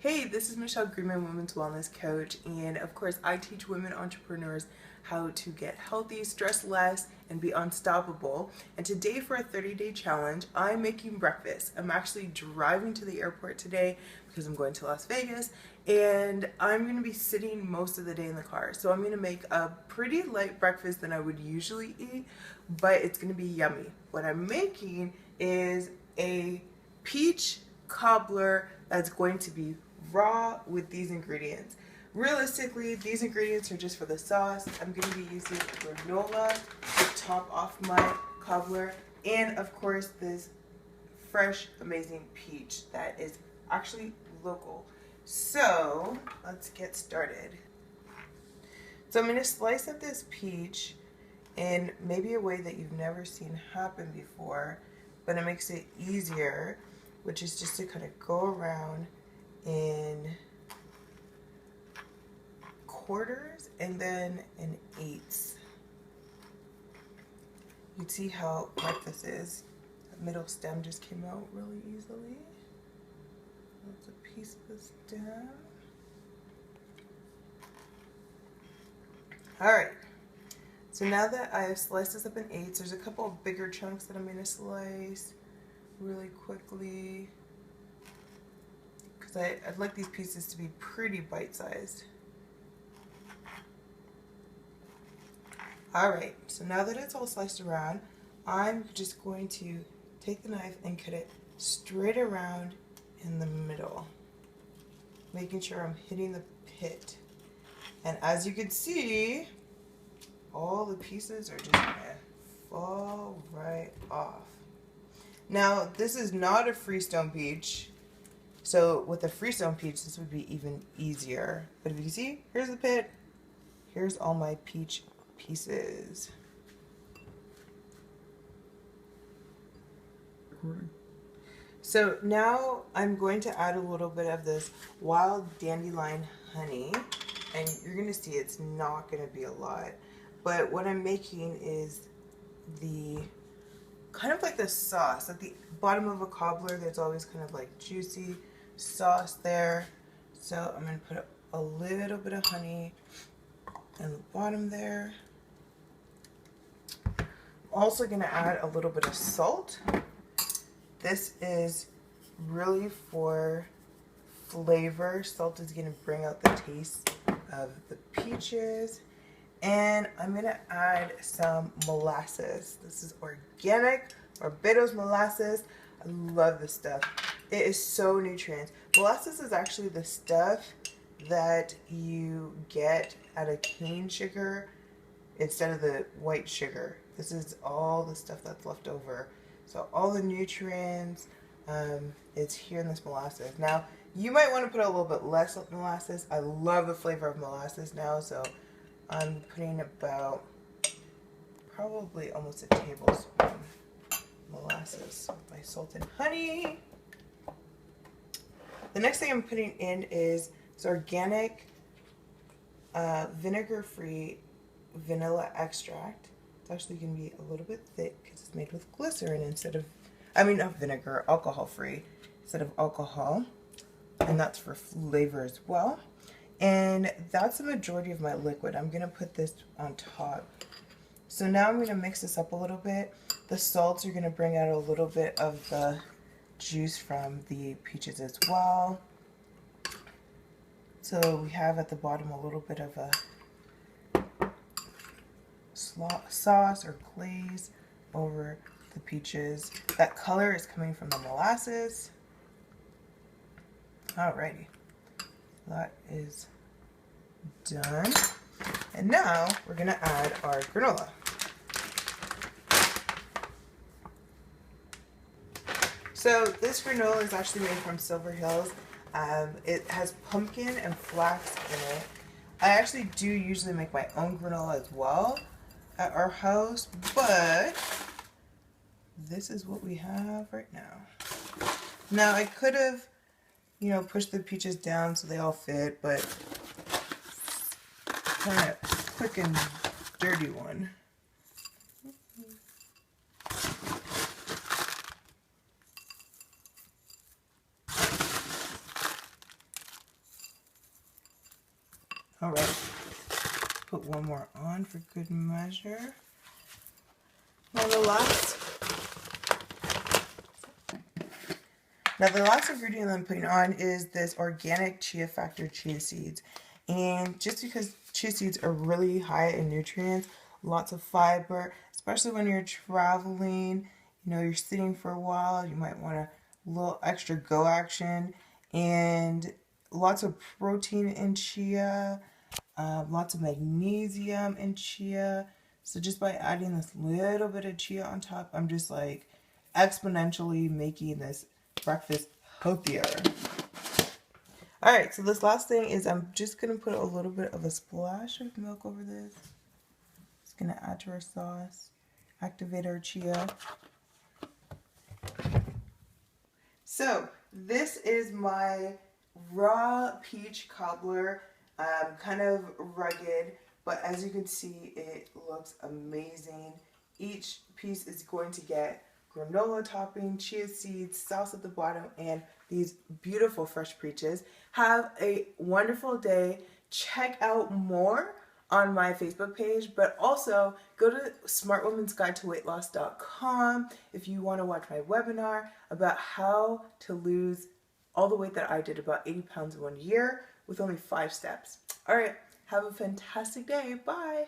Hey, this is Michelle Greenman, Women's Wellness Coach, and of course I teach women entrepreneurs how to get healthy, stress less, and be unstoppable. And today for a 30-day challenge, I'm making breakfast. I'm actually driving to the airport today because I'm going to Las Vegas, and I'm going to be sitting most of the day in the car. So I'm going to make a pretty light breakfast than I would usually eat, but it's going to be yummy. What I'm making is a peach cobbler that's going to be raw with these ingredients. Realistically, these ingredients are just for the sauce. I'm going to be using granola to top off my cobbler, and of course this fresh, amazing peach that is actually local. So let's get started. So I'm going to slice up this peach in maybe a way that you've never seen happen before, but it makes it easier, which is just to kind of go around in quarters and then in eighths. You can see how ripe this is. The middle stem just came out really easily. That's a piece of the stem. Alright, so now that I have sliced this up in eighths, there's a couple of bigger chunks that I'm going to slice really quickly, because I'd like these pieces to be pretty bite-sized. Alright, so now that it's all sliced around, I'm just going to take the knife and cut it straight around in the middle, making sure I'm hitting the pit. And as you can see, all the pieces are just going to fall right off. Now, this is not a freestone peach, so with a freestone peach, this would be even easier. But if you can see, here's the pit, here's all my peach pieces. Recording. So now I'm going to add a little bit of this wild dandelion honey, and you're going to see it's not going to be a lot. But what I'm making is the kind of like the sauce. At the bottom of a cobbler, there's always kind of like juicy sauce there. So I'm going to put a little bit of honey in the bottom there. I'm also going to add a little bit of salt. This is really for flavor. Salt is going to bring out the taste of the peaches. And I'm going to add some molasses. This is organic Barbados molasses. I love this stuff. It is so nutrient. Molasses is actually the stuff that you get out of cane sugar instead of the white sugar. This is all the stuff that's left over. So all the nutrients, it's here in this molasses. Now, you might want to put a little bit less of molasses. I love the flavor of molasses now, so I'm putting about probably almost a tablespoon molasses with my salt and honey. The next thing I'm putting in is this organic vinegar-free vanilla extract. It's actually going to be a little bit thick because it's made with glycerin instead of, not vinegar, alcohol-free instead of alcohol. And that's for flavor as well. And that's the majority of my liquid. I'm going to put this on top. So now I'm going to mix this up a little bit. The salts are going to bring out a little bit of the juice from the peaches as well. So we have at the bottom a little bit of a sauce or glaze over the peaches. That color is coming from the molasses. Alrighty. That is done. And now we're going to add our granola. So this granola is actually made from Silver Hills. It has pumpkin and flax in it. I actually do usually make my own granola as well at our house, but this is what we have right now. Now I could have push the peaches down so they all fit, but kind of quick and dirty one. All right, put one more on for good measure. Now the last ingredient I'm putting on is this organic Chia Factor chia seeds. And just because chia seeds are really high in nutrients, lots of fiber, especially when you're traveling, you know, you're sitting for a while, you might want a little extra go action, and lots of protein in chia, lots of magnesium in chia. So just by adding this little bit of chia on top, I'm just like exponentially making this breakfast healthier. All right, so this last thing is I'm just gonna put a little bit of a splash of milk over this. It's gonna add to our sauce, activate our chia. So this is my raw peach cobbler, kind of rugged, but as you can see, it looks amazing. Each piece is going to get granola topping, chia seeds, sauce at the bottom, and these beautiful fresh peaches. Have a wonderful day. Check out more on my Facebook page, but also go to smartwomansguide-to-weightloss.com if you want to watch my webinar about how to lose all the weight that I did, about 80 pounds in 1 year, with only 5 steps. All right, have a fantastic day. Bye.